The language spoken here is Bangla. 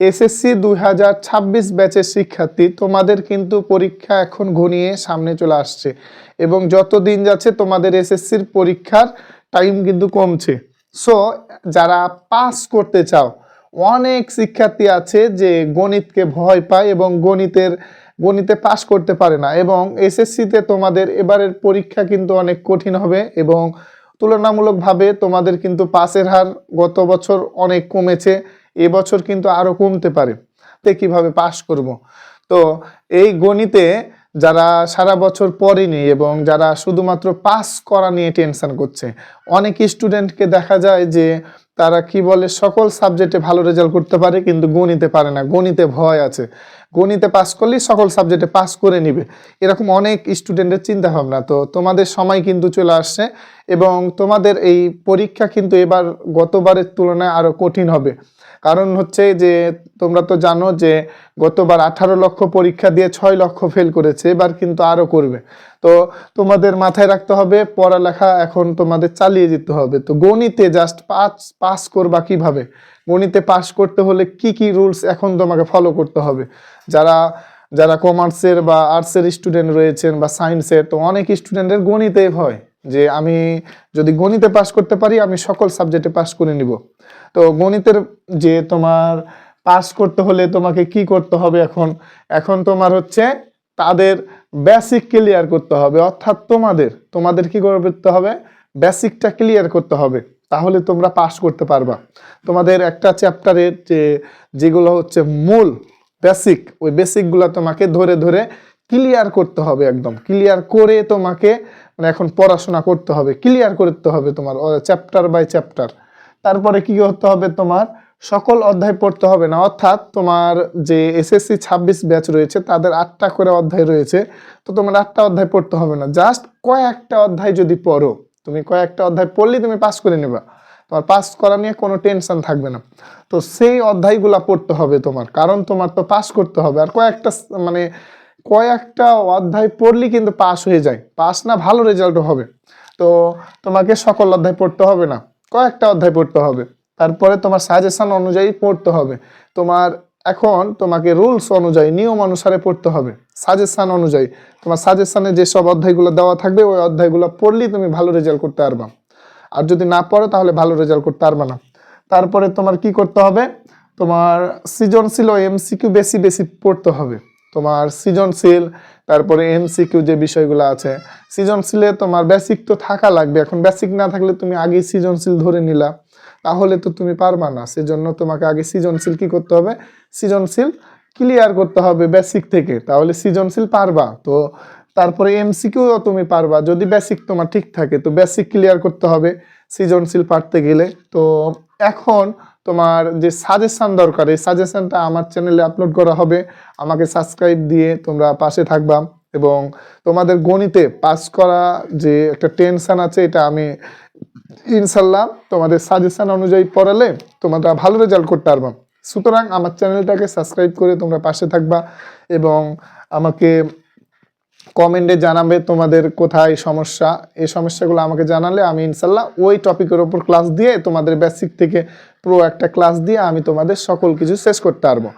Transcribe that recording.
এসএসসি 2026 ব্যাচের শিক্ষার্থী, তোমাদের কিন্তু পরীক্ষা এখন ঘনিয়ে সামনে চলে আসছে এবং যত দিন যাচ্ছে তোমাদের এসএসসির পরীক্ষার টাইম কিন্তু কমছে। সো যারা পাস করতে চাও, অনেক শিক্ষার্থী আছে যে গণিতকে ভয় পায় এবং গণিতে পাস করতে পারে না, এবং এসএসসিতে তোমাদের এবারের পরীক্ষা কিন্তু অনেক কঠিন হবে এবং তুলনামূলকভাবে তোমাদের কিন্তু পাসের হার গত বছর অনেক কমেছে, এবছর কিন্তু আরো কমতে পারে। তো কিভাবে পাস করব? তো এই গণিতে যারা সারা বছর পড়েনি এবং যারা শুধুমাত্র পাস করা নিয়ে টেনশন করছে, অনেক স্টুডেন্টকে দেখা যায় যে তারা কি বলে সকল সাবজেক্টে ভালো রেজাল্ট করতে পারে কিন্তু গণিতে পারে না, গণিতে ভয় আছে, গণিতে পাস করলেই সকল সাবজেক্টে পাস করে নিবে, এরকম অনেক স্টুডেন্টের চিন্তা ভাবনা। তো তোমাদের সময় কিন্তু চলে আসছে এবং তোমাদের এই পরীক্ষা কিন্তু এবার গতবারের তুলনায় আরো কঠিন হবে। কারণ হচ্ছে যে তোমরা তো জানো যে গতবার 18 লক্ষ পরীক্ষা দিয়ে 6 লক্ষ ফেল করেছে, এবার কিন্তু আরো করবে। তো তোমাদের মাথায় রাখতে হবে পড়ালেখা এখন তোমাদের চালিয়ে যেতে হবে। তো গণিতে জাস্ট পাস করবা কিভাবে, গণিতে পাস করতে হলে কি কি রুলস এখন তোমাকে ফলো করতে হবে। যারা যারা কমার্সের বা আর্টসের স্টুডেন্ট রয়েছেন বা সায়েন্সের, তো অনেক স্টুডেন্টের গণিতে ভয় যে আমি যদি গণিতে পাস করতে পারি আমি সকল সাবজেক্টে পাস করে নিব। তো গণিতের যে তোমার পাস করতে হলে তোমাকে কি করতে হবে, এখন তোমার হচ্ছে তাদের বেসিক ক্লিয়ার করতে হবে, অর্থাৎ তোমাদের কি করতে হবে, বেসিকটা ক্লিয়ার করতে হবে, তাহলে তোমরা পাস করতে পারবা। তোমাদের একটা চ্যাপ্টারের যেগুলো হচ্ছে মূল বেসিক, ওই বেসিকগুলো তোমাকে ধরে ধরে ক্লিয়ার করতে হবে, একদম ক্লিয়ার করে তোমাকে মানে এখন পড়াশোনা করতে হবে, ক্লিয়ার করতে হবে তোমার চ্যাপ্টার বাই চ্যাপ্টার। তারপরে কি করতে হবে, তোমার সকল অধ্যায় পড়তে হবে না, অর্থাৎ তোমার যে এসএসসি 26 ব্যাচ রয়েছে তাদের 8টা করে অধ্যায় রয়েছে, তো তোমার 8টা অধ্যায় পড়তে হবে না, জাস্ট কয়েকটা অধ্যায় যদি পড়ো, তুমি কয়েকটা অধ্যায় পড়লেই তুমি পাস করে নেবা, তোমার পাস করা নিয়ে কোনো টেনশন থাকবে না। তো সেই অধ্যায়গুলা পড়তে হবে তোমার, কারণ তোমার তো পাস করতে হবে। আর কয়েকটা অধ্যায় পড়লেই কিন্তু পাস হয়ে যায়, পাস না ভালো রেজাল্টও হবে। তো তোমাকে সকল অধ্যায় পড়তে হবে না, কয়েকটা অধ্যায় পড়তে হবে, তারপরে তোমার সাজেশন অনুযায়ী পড়তে হবে। তোমাকে রুলস অনুযায়ী নিয়ম অনুসারে পড়তে হবে, সাজেশন অনুযায়ী। তোমার সাজেশনে যেসব অধ্যায়গুলো দেওয়া থাকবে ওই অধ্যায়গুলো পড়লেই তুমি ভালো রেজাল্ট করতে পারবা, আর যদি না পড়ো তাহলে ভালো রেজাল্ট করতে পারবা না। তারপরে তোমার কি করতে হবে, তোমার সৃজনশীল ও এমসিকিউ বেশি বেশি পড়তে হবে। তোমার সৃজনশীল তারপরে এমসিকিউ যে বিষয়গুলো আছে, সৃজনশীলে তোমার বেসিক তো থাকা লাগবে, এখন বেসিক না থাকলে তুমি আগে সৃজনশীল ধরে নিলা, তাহলে তো তুমি পারবা না। সেজন্য তোমাকে আগে সৃজনশীল কি করতে হবে, সৃজনশীল ক্লিয়ার করতে হবে বেসিক থেকে, তাহলে সৃজনশীল পারবা। তো তারপরে এমসিকিউ তুমি পারবা যদি বেসিক তোমার ঠিক থাকে, তো বেসিক ক্লিয়ার করতে হবে সৃজনশীল পারতে গেলে। তো এখন তোমার যে সাজেশন দরকার, এই সাজেশনটা আমার চ্যানেলে আপলোড করা হবে, আমাকে সাবস্ক্রাইব দিয়ে তোমরা পাশে থাকবা। এবং তোমাদের গণিতে পাস করা যে একটা টেনশন আছে, এটা আমি ইনশাল্লাহ তোমাদের সাজেশন অনুযায়ী পড়ালে তোমরা ভালো রেজাল্ট করতে পারবা। সুতরাং আমার চ্যানেলটাকে সাবস্ক্রাইব করে তোমরা পাশে থাকবা এবং আমাকে কমেন্টে জানাবে তোমাদের কোথায় সমস্যা, এই সমস্যাগুলো আমাকে জানালে আমি ইনশাল্লাহ ওই টপিকের ওপর ক্লাস দিয়ে তোমাদের বেসিক থেকে পুরো একটা ক্লাস দিয়ে আমি তোমাদের সকল কিছু শেষ করতে পারবো।